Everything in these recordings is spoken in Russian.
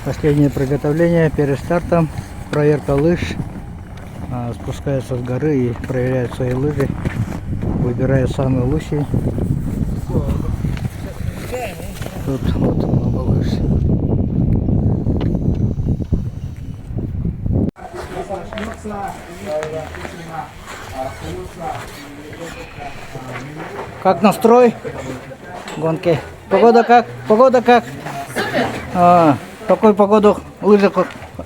Последнее приготовление перед стартом, проверка лыж. Спускается с горы и проверяет свои лыжи, выбирая самые лучшие. Тут вот много лыж. Как настрой гонки? Погода как? Погода как? Супер! Такую погоду лыжи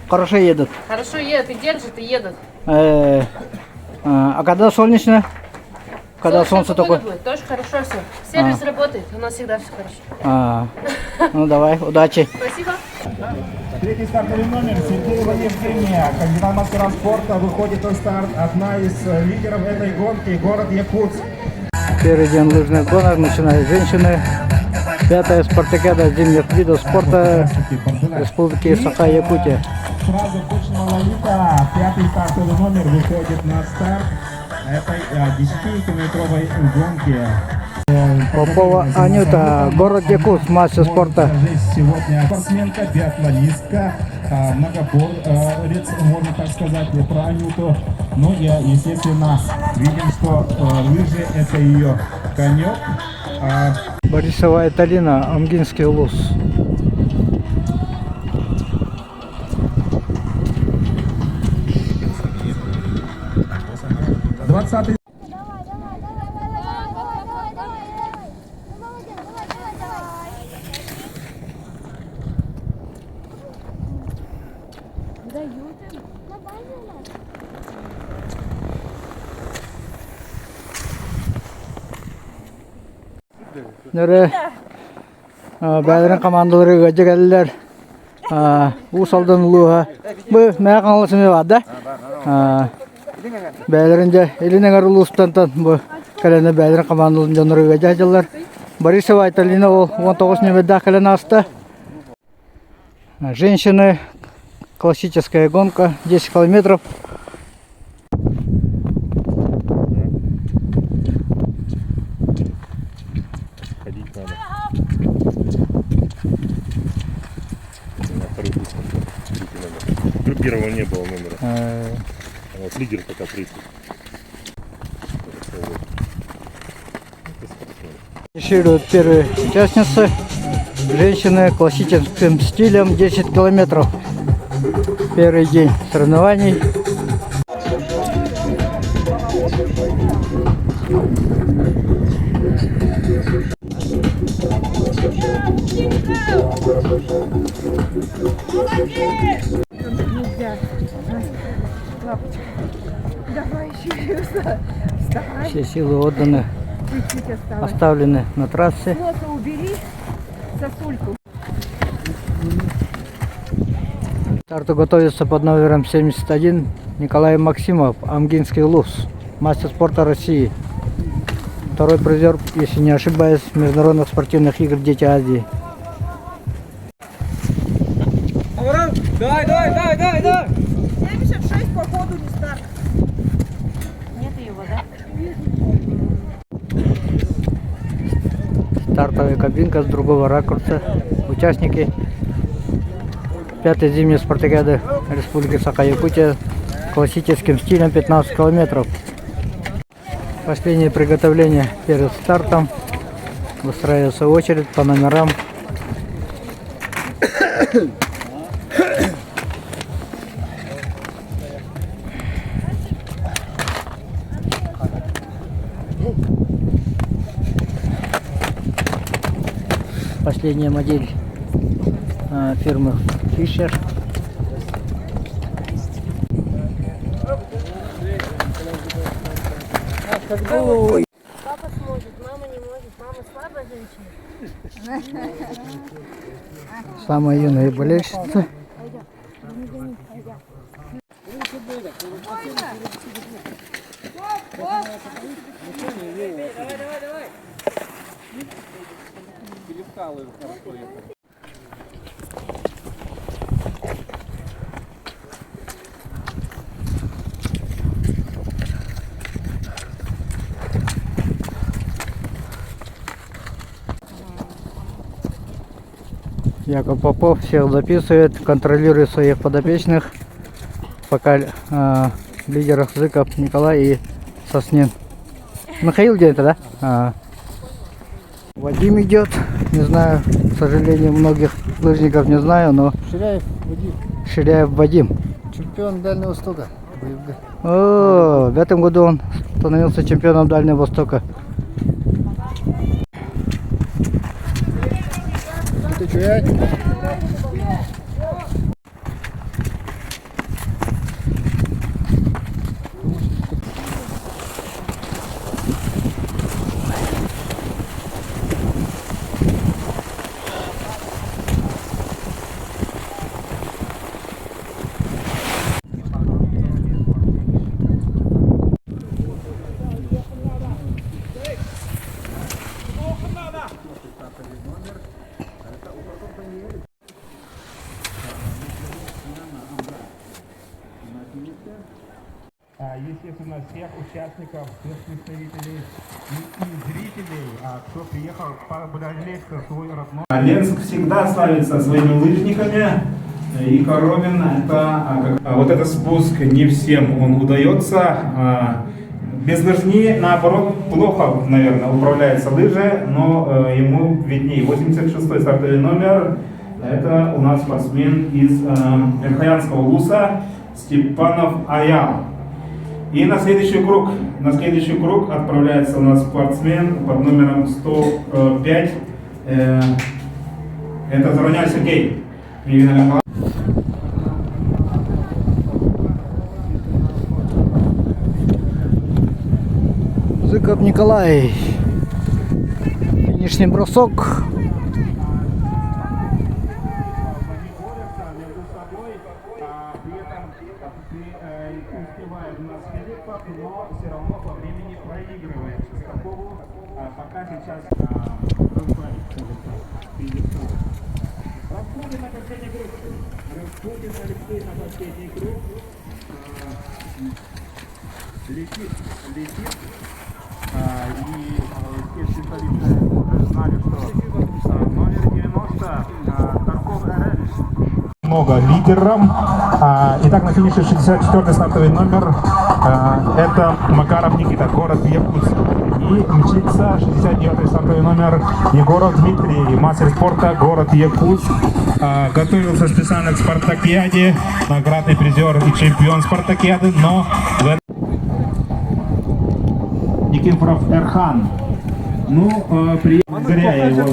хорошо едут. Хорошо едут и держат, и едут. А когда солнечно? Когда солнце такое? Будет, тоже хорошо все. Сервис работает, у нас всегда все хорошо. Ну давай, удачи. Спасибо. Третий стартовый номер Сергеева Евгения. Кандидат мастера спорта выходит на старт. Одна из лидеров этой гонки, город Якутск. Первый день лыжных гонок начинают женщины. Пятая спартакиада зимних видов спорта Республики Саха-Якутия. Сразу точно ловита. Пятый стартовый номер выходит на старт этой 10-километровой гонки. Попова Анюта, город Якутск, мастер спорта. Сегодня спортсменка, биатлонистка, многоборец, можно так сказать, про Анюту. Ну и, естественно, видим, что лыжи это ее конек. Борисова Италина, Амгинский улус. Двадцатый. Нere бәлерин командалары гәҗәләр. Усалдан луга. Бу нәкъ аңлашымы бар да? Бәлеринде илинең арылустан бу каләне бәлерин командаларын җанры гәҗәләр. Борисова Италина ул 19 номерда каләне асты. Женщины, классическая гонка, 10 километров. Первого не было номера. А вот лидер пока 30. Финишируют первые участницы. Женщины классическим стилем 10 километров. Первый день соревнований. Все силы отданы, оставлены на трассе. Убери сосульку. Старту готовится под номером 71 Николай Максимов, Амгинский улус, мастер спорта России. Второй призер, если не ошибаюсь, международных спортивных игр «Дети Азии». Давай! 76 по ходу не старт. Нет его, да? Стартовая кабинка с другого ракурса. Участники пятой зимней спартакиады Республики Саха-Якутия классическим стилем 15 километров. Последнее приготовление перед стартом. Выстраивается очередь по номерам. Последняя модель фирмы Fischer. Папа сможет, мама не может. Мама слабая женщина. Самая юная болельщица. Яков Попов всех записывает, контролирует своих подопечных. Пока лидерах Зыков Николай и Соснин. Михаил где-то, да? Вадим идет. Не знаю, к сожалению, многих лыжников не знаю, но Ширяев Вадим. Чемпион Дальнего Востока. О, в этом году он становился чемпионом Дальнего Востока. Ты чуять? Естественно, всех участников, всех представителей и зрителей, кто приехал подождать свой родной. Ленск всегда славится своими лыжниками. И Коровин, вот этот спуск не всем он удается. Без лыжни, наоборот, плохо, наверное, управляется лыжи, но ему виднее. 86-й стартовый номер. Это у нас спортсмен из Верхоянского Улуса Степанов Аял. И на следующий круг отправляется у нас спортсмен под номером 105. Это Зароняй Сергей. Зыков Николай. Финишный бросок. Но все равно по времени проигрывает Шестакову, пока сейчас Распутин на последний круг. Распутин Алексей на последний круг. Летит. И все специалисты уже знали, что номер 90 Тарков РЛ. Много лидером. Итак, на финише 64-й стартовый номер. Это Макаров Никита, город Якутск. И мчится 69-й стартовый номер Егоров Дмитрий, мастер спорта, город Якутск. Готовился специально к спартакиаде, наградный призер и чемпион спартакиады, но Никифоров Эрхан. Зря я его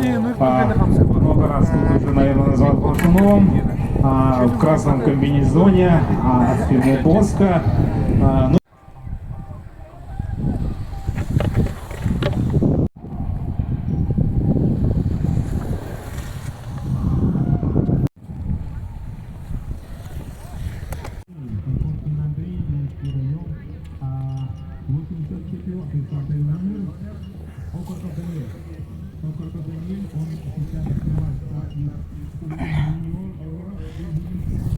много раз тут уже, наверное, назвал Платуновым. В красном комбинезоне от фирмы Тоска.